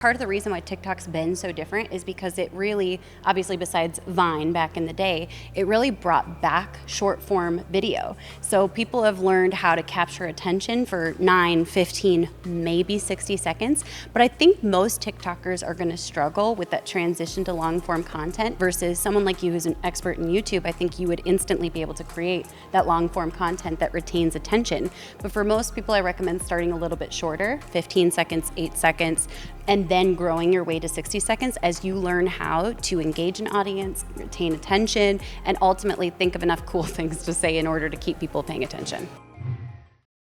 Part of the reason why TikTok's been so different is because it really, obviously besides Vine back in the day, it really brought back short form video. So people have learned how to capture attention for 9, 15, maybe 60 seconds. But I think most TikTokers are gonna struggle with that transition to long form content versus someone like you who's an expert in YouTube. I think you would instantly be able to create that long form content that retains attention. But for most people, I recommend starting a little bit shorter, 15 seconds, 8 seconds, and then growing your way to 60 seconds as you learn how to engage an audience, retain attention, and ultimately think of enough cool things to say in order to keep people paying attention.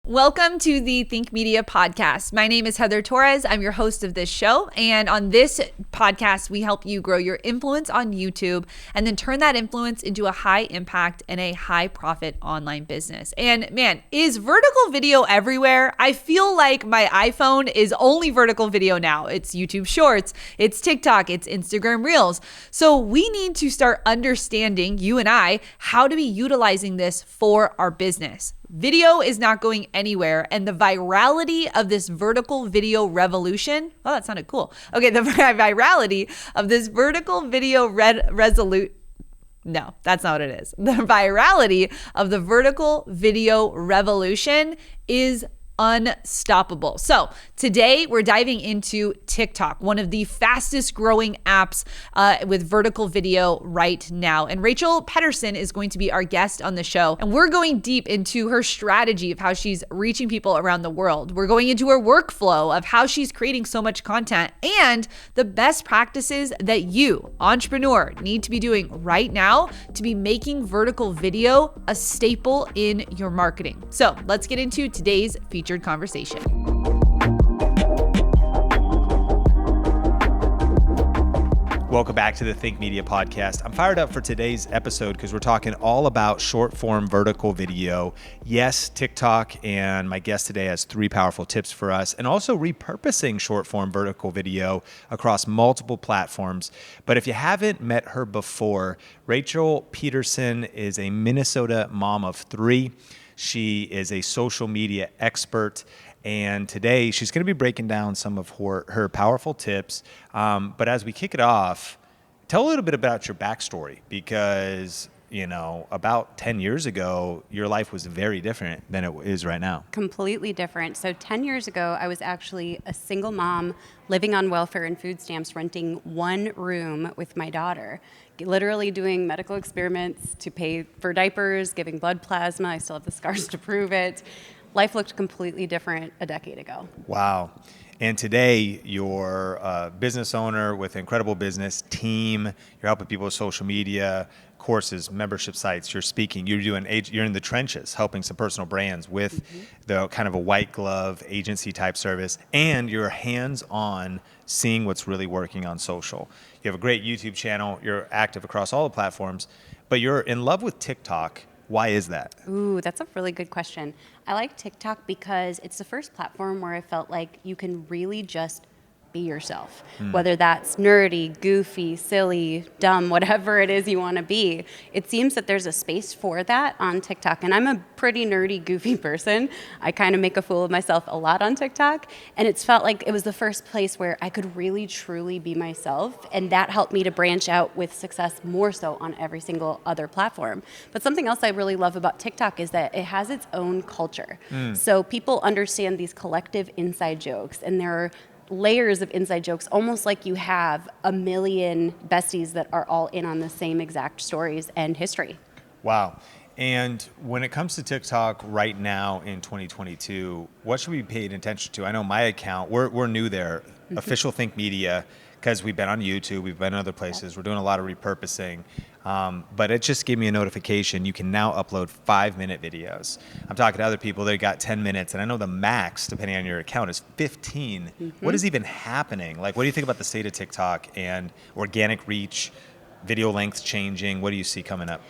Welcome to the Think Media podcast. My name is Heather Torres. I'm your host of this show. And on this podcast, we help you grow your influence on YouTube and then turn that influence into a high impact and a high profit online business. And man, is vertical video everywhere? I feel like my iPhone is only vertical video now. It's YouTube Shorts, it's TikTok, it's Instagram Reels. So we need to start understanding, you and I, how to be utilizing this for our business. Video is not going anywhere, and the virality of this vertical video revolution, oh, that sounded cool. Okay, the virality of this vertical video no, that's not what it is. The virality of the vertical video revolution is unstoppable. So today we're diving into TikTok, one of the fastest growing apps with vertical video right now. And Rachel Pedersen is going to be our guest on the show. And we're going deep into her strategy of how she's reaching people around the world. We're going into her workflow of how she's creating so much content and the best practices that you, entrepreneur, need to be doing right now to be making vertical video a staple in your marketing. So let's get into today's featured conversation. Welcome back to the Think Media podcast. I'm fired up for today's episode because we're talking all about short form vertical video. Yes, TikTok, and my guest today has 3 powerful tips for us, and also repurposing short form vertical video across multiple platforms. But if you haven't met her before, Rachel Pedersen is a Minnesota mom of 3. She is a social media expert, and today she's going to be breaking down some of her powerful tips. But as we kick it off, tell a little bit about your backstory, because about 10 years ago, your life was very different than it is right now. Completely different. So 10 years ago, I was actually a single mom living on welfare and food stamps, renting one room with my daughter, literally doing medical experiments to pay for diapers, giving blood plasma. I still have the scars to prove it. Life looked completely different a decade ago. Wow. And today, you're a business owner with an incredible business team. You're helping people with social media, courses, membership sites. You're speaking. You're in the trenches, helping some personal brands with the kind of a white glove agency type service. And you're hands-on, seeing what's really working on social. You have a great YouTube channel. You're active across all the platforms, but you're in love with TikTok. Why is that? Ooh, that's a really good question. I like TikTok because it's the first platform where I felt like you can really just be yourself, whether that's nerdy, goofy, silly, dumb, whatever it is you want to be. It seems that there's a space for that on TikTok, and I'm a pretty nerdy, goofy person. I kind of make a fool of myself a lot on TikTok, and it's felt like it was the first place where I could really, truly be myself, and that helped me to branch out with success more so on every single other platform. But something else I really love about TikTok is that it has its own culture. So people understand these collective inside jokes, and there are layers of inside jokes, almost like you have a million besties that are all in on the same exact stories and history. Wow. And when it comes to TikTok right now in 2022, what should we be paying attention to? I know my account, we're new there, Official Think Media, because we've been on YouTube, we've been in other places, we're doing a lot of repurposing. But it just gave me a notification. You can now upload 5-minute videos. I'm talking to other people that got 10 minutes, and I know the max, depending on your account, is 15. What is even happening? Like, what do you think about the state of TikTok and organic reach? video length changing? What do you see coming up?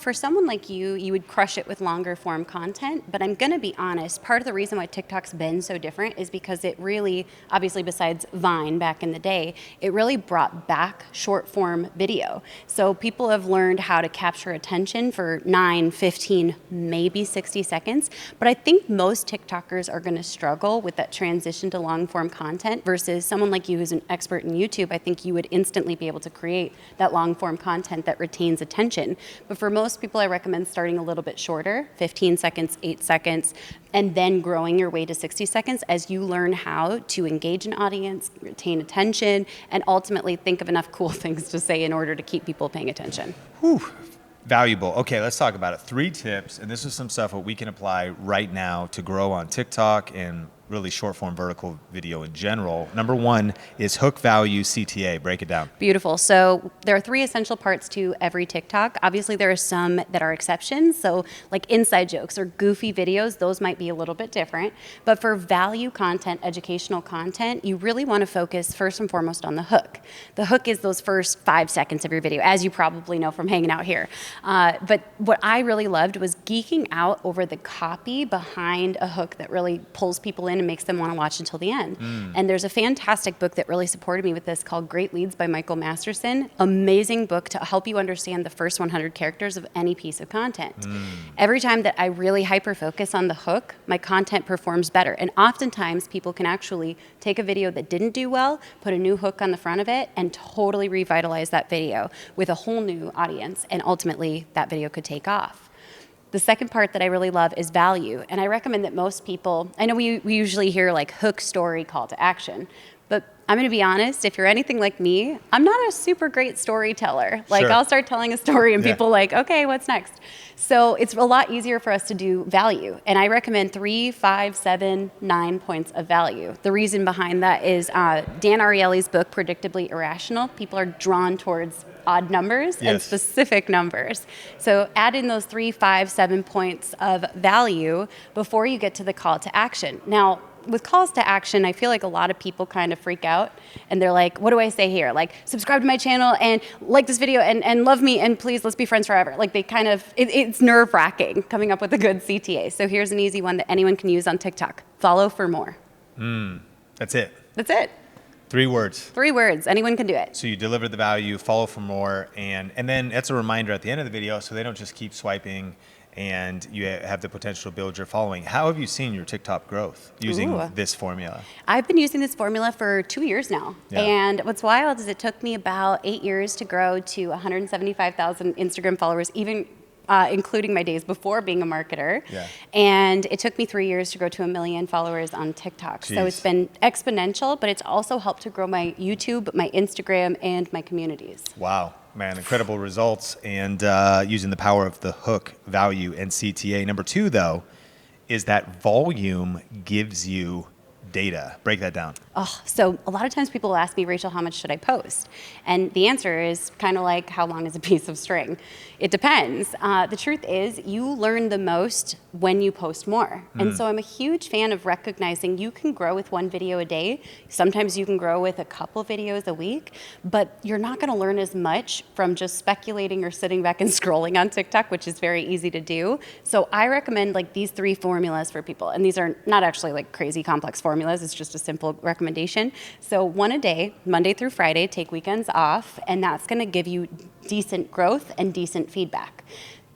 For someone like you would crush it with longer form content, but I'm going to be honest, part of the reason why TikTok's been so different is because it really, obviously besides Vine back in the day, it really brought back short form video. So people have learned how to capture attention for 9, 15, maybe 60 seconds, but I think most TikTokers are going to struggle with that transition to long form content versus someone like you who's an expert in YouTube. I think you would instantly be able to create that long form content that retains attention. But for most people, I recommend starting a little bit shorter, 15 seconds, 8 seconds, and then growing your way to 60 seconds as you learn how to engage an audience, retain attention, and ultimately think of enough cool things to say in order to keep people paying attention. Whew. Valuable. Okay, let's talk about it. 3 tips, and this is some stuff that we can apply right now to grow on TikTok and really short form vertical video in general. Number 1 is hook value CTA. Break it down. Beautiful. So there are 3 essential parts to every TikTok. Obviously, there are some that are exceptions. So like inside jokes or goofy videos, those might be a little bit different. But for value content, educational content, you really want to focus first and foremost on the hook. The hook is those first 5 seconds of your video, as you probably know from hanging out here. But what I really loved was geeking out over the copy behind a hook that really pulls people in and makes them want to watch until the end. And there's a fantastic book that really supported me with this called Great Leads by Michael Masterson. Amazing book to help you understand the first 100 characters of any piece of content. Every time that I really hyper-focus on the hook, my content performs better. And oftentimes people can actually take a video that didn't do well, put a new hook on the front of it, and totally revitalize that video with a whole new audience. And ultimately, that video could take off. The second part that I really love is value. And I recommend that most people, I know we usually hear like hook, story, call to action, but I'm going to be honest, if you're anything like me, I'm not a super great storyteller. Like Sure. I'll start telling a story and people like, okay, what's next? So it's a lot easier for us to do value. And I recommend 3, 5, 7, 9 points of value. The reason behind that is Dan Ariely's book, Predictably Irrational. People are drawn towards odd numbers and specific numbers. So add in those 3, 5, 7 points of value before you get to the call to action. Now, with calls to action, I feel like a lot of people kind of freak out and they're like, what do I say here? Like, subscribe to my channel and like this video and love me and please let's be friends forever. Like they kind of, it's nerve wracking coming up with a good CTA. So here's an easy one that anyone can use on TikTok. Follow for more. That's it. That's it. 3 words. 3 words. Anyone can do it. So you deliver the value, follow for more, and then that's a reminder at the end of the video so they don't just keep swiping and you have the potential to build your following. How have you seen your TikTok growth using this formula? I've been using this formula for 2 years now. Yeah. And what's wild is it took me about 8 years to grow to 175,000 Instagram followers, even including my days before being a marketer. Yeah. And it took me 3 years to grow to 1 million followers on TikTok. Jeez. So it's been exponential, but it's also helped to grow my YouTube, my Instagram, and my communities. Wow, man, incredible results and using the power of the hook, value, and CTA. Number 2, though, is that volume gives you data. Break that down. Oh, so a lot of times people will ask me, Rachel, how much should I post? And the answer is kind of like, how long is a piece of string? It depends. The truth is, you learn the most when you post more. And so I'm a huge fan of recognizing you can grow with 1 video a day. Sometimes you can grow with a couple videos a week, but you're not going to learn as much from just speculating or sitting back and scrolling on TikTok, which is very easy to do. So I recommend like these 3 formulas for people. And these are not actually like crazy complex formulas. It's just a simple recommendation. So 1 a day, Monday through Friday, take weekends off, and that's going to give you decent growth and decent feedback.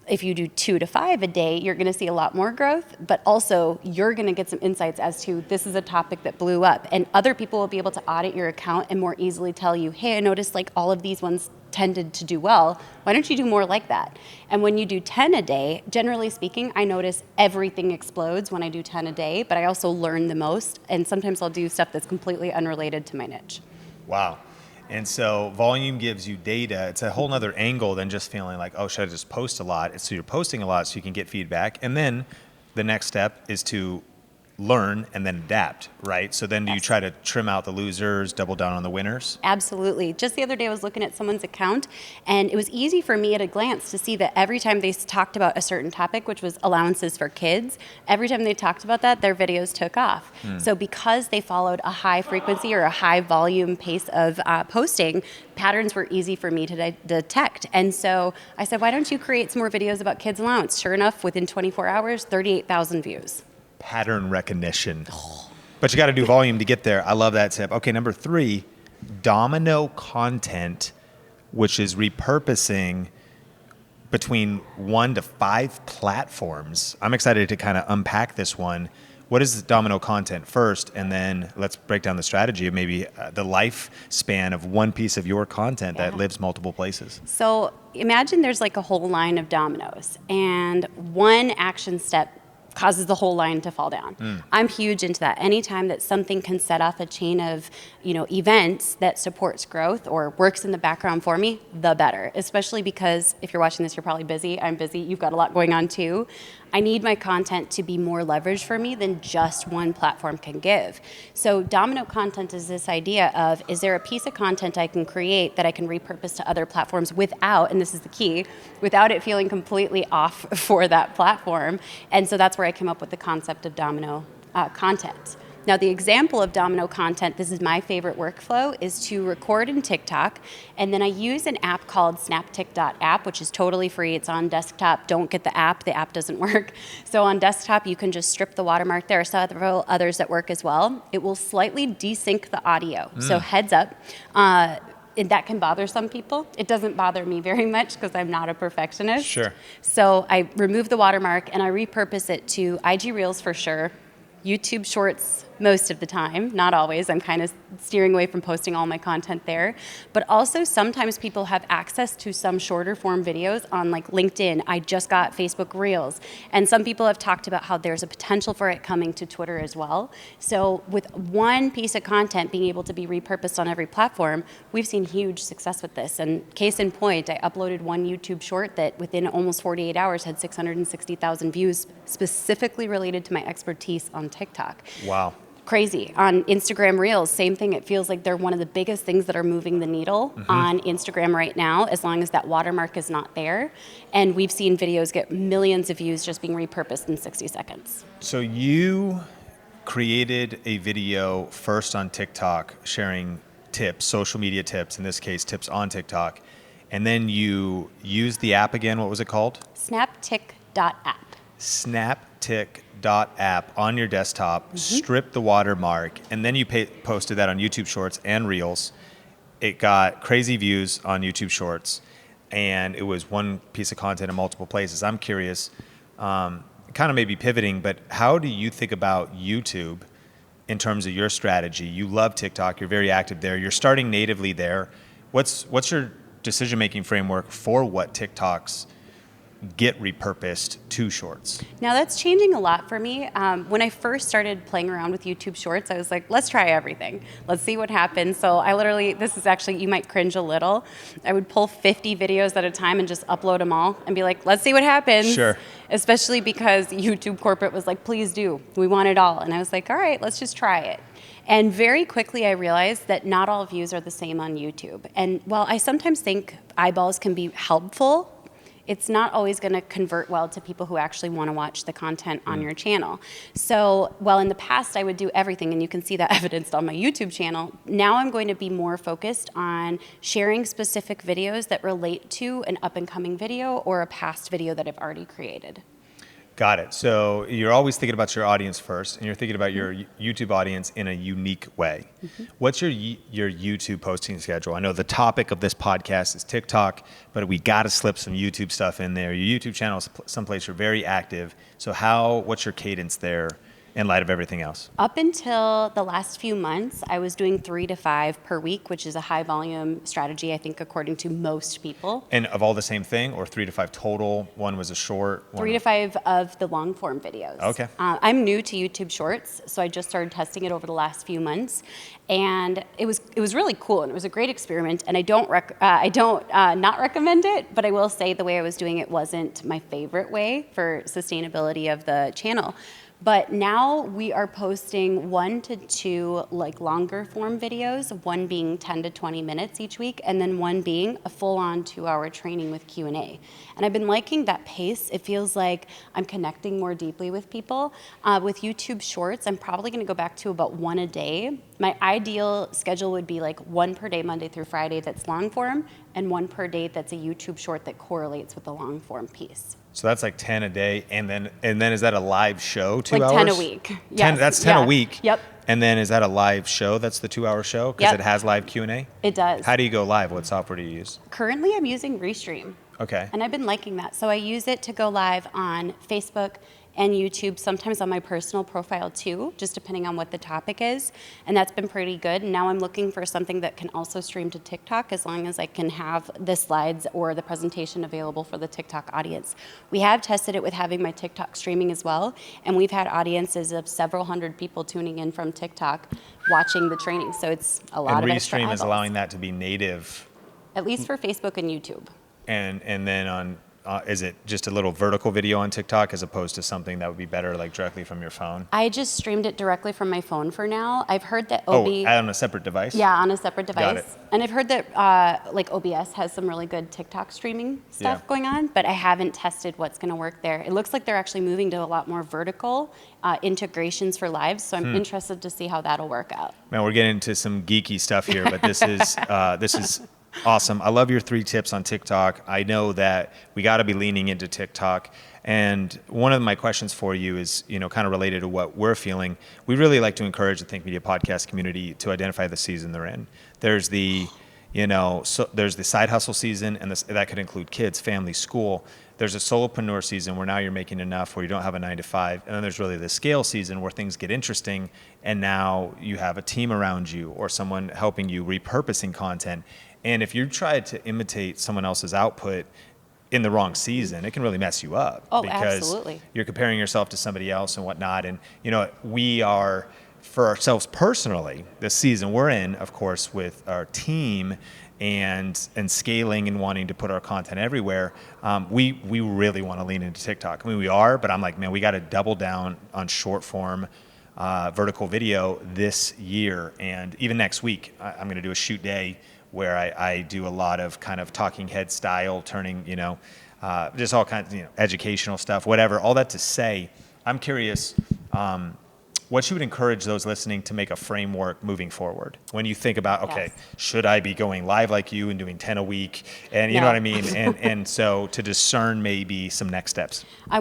If you do 2 to 5 a day, you're going to see a lot more growth, but also you're going to get some insights as to this is a topic that blew up, and other people will be able to audit your account and more easily tell you, hey, I noticed like all of these ones tended to do well. Why don't you do more like that? And when you do 10 a day, generally speaking, I notice everything explodes when I do 10 a day, but I also learn the most, and sometimes I'll do stuff that's completely unrelated to my niche. Wow. And so volume gives you data. It's a whole nother angle than just feeling like, oh, should I just post a lot? So you're posting a lot so you can get feedback. And then the next step is to learn and then adapt, right? So then do you try to trim out the losers, double down on the winners? Absolutely. Just the other day, I was looking at someone's account, and it was easy for me at a glance to see that every time they talked about a certain topic, which was allowances for kids, every time they talked about that, their videos took off. So because they followed a high frequency or a high volume pace of posting, patterns were easy for me to detect. And so I said, why don't you create some more videos about kids allowance? Sure enough, within 24 hours, 38,000 views. Pattern recognition. But you got to do volume to get there. I love that tip. Okay, number 3, Domino Content, which is repurposing between 1 to 5 platforms. I'm excited to kind of unpack this one. What is Domino Content first? And then let's break down the strategy of maybe the lifespan of one piece of your content that lives multiple places. So imagine there's like a whole line of dominoes, and one action step causes the whole line to fall down. I'm huge into that. Anytime that something can set off a chain of, events that supports growth or works in the background for me, the better. Especially because if you're watching this, you're probably busy. I'm busy. You've got a lot going on too. I need my content to be more leveraged for me than just one platform can give. So Domino Content is this idea of, is there a piece of content I can create that I can repurpose to other platforms without, and this is the key, without it feeling completely off for that platform. And so that's where I came up with the concept of Domino Content. Now, the example of Domino Content, this is my favorite workflow, is to record in TikTok, and then I use an app called snaptic.app, which is totally free. It's on desktop. Don't get the app doesn't work. So on desktop, you can just strip the watermark. There are several others that work as well. It will slightly desync the audio. So heads up. That can bother some people. It doesn't bother me very much because I'm not a perfectionist. Sure. So I remove the watermark and I repurpose it to IG Reels for sure, YouTube Shorts most of the time, not always. I'm kind of steering away from posting all my content there. But also sometimes people have access to some shorter form videos on like LinkedIn. I just got Facebook Reels. And some people have talked about how there's a potential for it coming to Twitter as well. So with one piece of content being able to be repurposed on every platform, we've seen huge success with this. And case in point, I uploaded one YouTube short that within almost 48 hours had 660,000 views specifically related to my expertise on TikTok. Wow. Crazy. On Instagram Reels, same thing. It feels like they're one of the biggest things that are moving the needle on Instagram right now, as long as that watermark is not there. And we've seen videos get millions of views just being repurposed in 60 seconds. So you created a video first on TikTok sharing tips, social media tips, in this case, tips on TikTok. And then you used the app again. What was it called? Snaptic.app. Snaptic.app on your desktop, strip the watermark, and then you posted that on YouTube Shorts and Reels. It got crazy views on YouTube Shorts, and it was one piece of content in multiple places. I'm curious, kind of maybe pivoting, but how do you think about YouTube in terms of your strategy? You love TikTok. You're very active there. You're starting natively there. What's your decision-making framework for what TikToks get repurposed to Shorts? Now that's changing a lot for me. When I first started playing around with YouTube Shorts, I was like, let's try everything. Let's see what happens. So I literally, this is actually, you might cringe a little. I would pull 50 videos at a time and just upload them all and be like, let's see what happens. Sure. Especially because YouTube corporate was like, please do. We want it all. And I was like, all right, let's just try it. And very quickly I realized that not all views are the same on YouTube. And while I sometimes think eyeballs can be helpful, it's not always going to convert well to people who actually want to watch the content on your channel. So while in the past I would do everything, and you can see that evidenced on my YouTube channel, now I'm going to be more focused on sharing specific videos that relate to an up-and-coming video or a past video that I've already created. Got it. So you're always thinking about your audience first, and you're thinking about your YouTube audience in a unique way. What's your YouTube posting schedule? I know the topic of this podcast is TikTok, but we got to slip some YouTube stuff in there. Your YouTube channel is someplace you're very active. So what's your cadence there in light of everything else? Up until the last few months, I was doing 3 to 5 per week, which is a high volume strategy, I think, according to most people. And of all the same thing, or 3 to 5 total? One was a short? 3 to 5 of the long form videos. Okay. I'm new to YouTube Shorts, so I just started testing it over the last few months. And it was really cool, and it was a great experiment. And I don't not recommend it, but I will say the way I was doing it wasn't my favorite way for sustainability of the channel. But now we are posting 1 to 2 like longer form videos, one being 10 to 20 minutes each week, and then one being a full-on 2-hour training with Q&A. And I've been liking that pace. It feels like I'm connecting more deeply with people. With YouTube Shorts, I'm probably going to go back to about 1 a day. My ideal schedule would be like 1 per day, Monday through Friday, that's long form, and 1 per day that's a YouTube Short that correlates with the long form piece. So that's like 10 a day, and then is that a live show, 2 like hours? 10 a week. Yes. That's 10 a week. Yep. And then is that a live show? That's the 2-hour show because Yep. it has live Q&A? It does. How do you go live? What software do you use? Currently, I'm using Restream. Okay. And I've been liking that. So I use it to go live on Facebook and YouTube, sometimes on my personal profile too, just depending on what the topic is. And that's been pretty good. And now I'm looking for something that can also stream to TikTok as long as I can have the slides or the presentation available for the TikTok audience. We have tested it with having my TikTok streaming as well. And we've had audiences of several hundred people tuning in from TikTok watching the training. So it's a lot And of extra Restream eyeballs. is allowing that to be native. At least for Facebook and YouTube. And then on, is it just a little vertical video on TikTok as opposed to something that would be better like directly from your phone? I just streamed it directly from my phone for now. I've heard that OB... on a separate device? Yeah, on a separate Got device. it. And I've heard that like OBS has some really good TikTok streaming stuff Yeah. going on, but I haven't tested what's going to work there. It looks like they're actually moving to a lot more vertical integrations for lives, so I'm interested to see how that'll work out. Man, we're getting into some geeky stuff here, but this is awesome. I love your 3 tips on TikTok. I know that we got to be leaning into TikTok. And one of my questions for you is, kind of related to what we're feeling. We really like to encourage the Think Media podcast community to identify the season they're in. There's the, there's the side hustle season, and that could include kids, family, school. There's a solopreneur season where now you're making enough where you don't have a 9 to 5. And then there's really the scale season where things get interesting and now you have a team around you or someone helping you repurposing content. And if you try to imitate someone else's output in the wrong season, it can really mess you up. Oh, because absolutely. You're comparing yourself to somebody else and whatnot. And, we are, for ourselves personally, the season we're in, of course, with our team and scaling and wanting to put our content everywhere, we really want to lean into TikTok. I mean, we are, but I'm like, man, we got to double down on short form vertical video this year. And even next week, I'm going to do a shoot day where I do a lot of kind of talking head style, turning, just all kinds of, educational stuff, whatever. All that to say, I'm curious, what you would encourage those listening to make a framework moving forward when you think about, okay, Yes. should I be going live like you and doing 10 a week? And you know No. what I mean? And so to discern maybe some next steps. I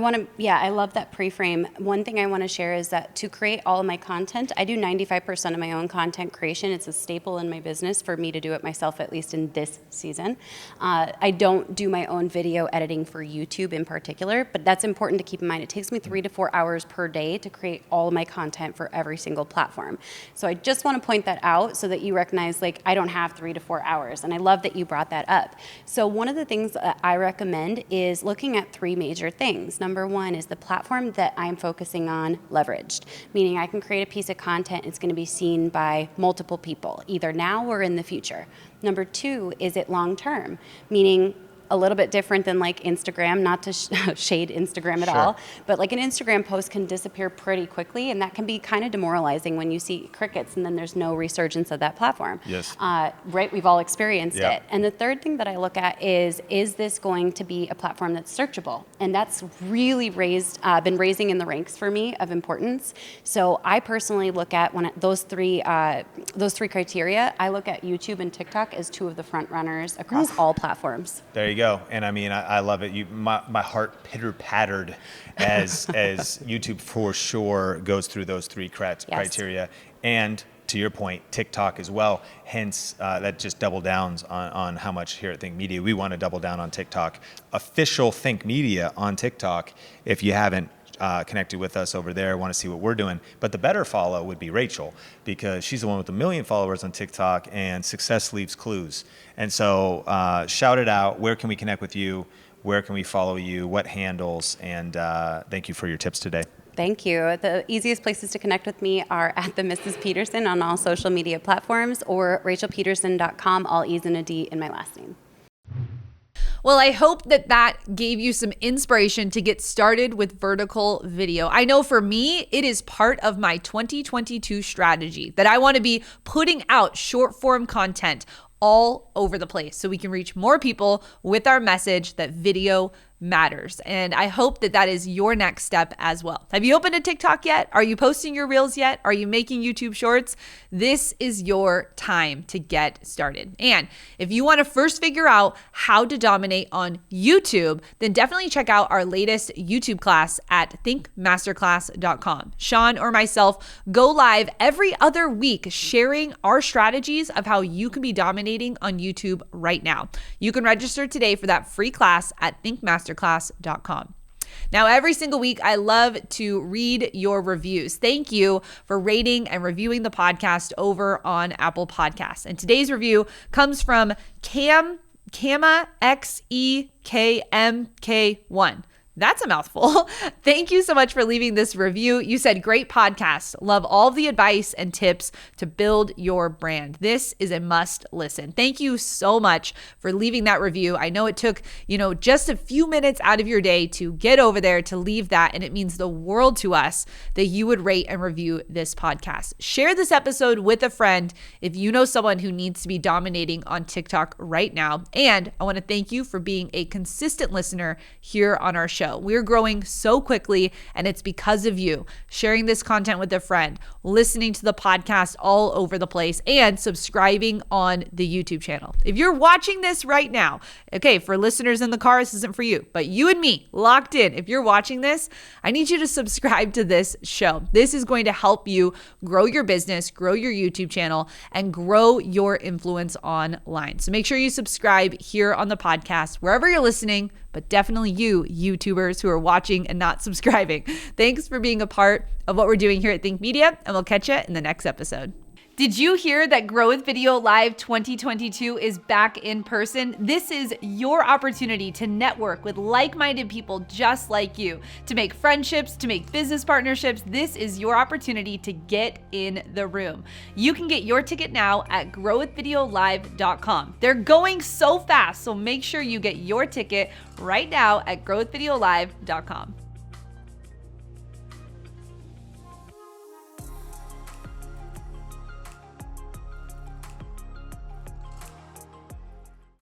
love that pre-frame. One thing I want to share is that to create all of my content, I do 95% of my own content creation. It's a staple in my business for me to do it myself, at least in this season. I don't do my own video editing for YouTube in particular, but that's important to keep in mind. It takes me 3 to 4 hours per day to create all of my content for every single platform. So I just want to point that out so that you recognize, like, I don't have 3 to 4 hours. And I love that you brought that up. So one of the things that I recommend is looking at 3 major things. Number 1 is the platform that I'm focusing on leveraged, meaning I can create a piece of content, it's going to be seen by multiple people, either now or in the future. Number 2, is it long term, meaning a little bit different than like Instagram, not to shade Instagram at Sure. all, but like an Instagram post can disappear pretty quickly, and that can be kind of demoralizing when you see crickets and then there's no resurgence of that platform. Yes. Right, we've all experienced Yeah. it. And the third thing that I look at is this going to be a platform that's searchable? And that's really been raising in the ranks for me of importance. So I personally look at those three criteria. I look at YouTube and TikTok as 2 of the front runners across all platforms. There you go. And I mean, I love it. My heart pitter-pattered as YouTube for sure goes through those 3 criteria. And to your point, TikTok as well. Hence, that just double downs on how much here at Think Media we want to double down on TikTok. Official Think Media on TikTok. If you haven't connected with us over there, want to see what we're doing. But the better follow would be Rachel, because she's the one with 1 million followers on TikTok, and success leaves clues. And so shout it out. Where can we connect with you? Where can we follow you? What handles? And thank you for your tips today. Thank you. The easiest places to connect with me are at the Mrs. Pedersen on all social media platforms, or rachelpedersen.com, all E's and a D in my last name. Well, I hope that that gave you some inspiration to get started with vertical video. I know for me, it is part of my 2022 strategy that I want to be putting out short form content all over the place so we can reach more people with our message that video matters. And I hope that that is your next step as well. Have you opened a TikTok yet? Are you posting your reels yet? Are you making YouTube shorts? This is your time to get started. And if you want to first figure out how to dominate on YouTube, then definitely check out our latest YouTube class at thinkmasterclass.com. Sean or myself go live every other week sharing our strategies of how you can be dominating on YouTube right now. You can register today for that free class at thinkmasterclass.com. Now, every single week, I love to read your reviews. Thank you for rating and reviewing the podcast over on Apple Podcasts. And today's review comes from Kama XEKMK1. That's a mouthful. Thank you so much for leaving this review. You said, great podcast. Love all the advice and tips to build your brand. This is a must listen. Thank you so much for leaving that review. I know it took, just a few minutes out of your day to get over there to leave that. And it means the world to us that you would rate and review this podcast. Share this episode with a friend if you know someone who needs to be dominating on TikTok right now. And I want to thank you for being a consistent listener here on our show. We're growing so quickly, and it's because of you sharing this content with a friend, listening to the podcast all over the place, and subscribing on the YouTube channel. If you're watching this right now, okay, for listeners in the car, this isn't for you, but you and me locked in. If you're watching this, I need you to subscribe to this show. This is going to help you grow your business, grow your YouTube channel, and grow your influence online. So make sure you subscribe here on the podcast, wherever you're listening, but definitely you YouTubers who are watching and not subscribing. Thanks for being a part of what we're doing here at Think Media, and we'll catch you in the next episode. Did you hear that Grow with Video Live 2022 is back in person? This is your opportunity to network with like-minded people just like you, to make friendships, to make business partnerships. This is your opportunity to get in the room. You can get your ticket now at growwithvideolive.com. They're going so fast, so make sure you get your ticket right now at growwithvideolive.com.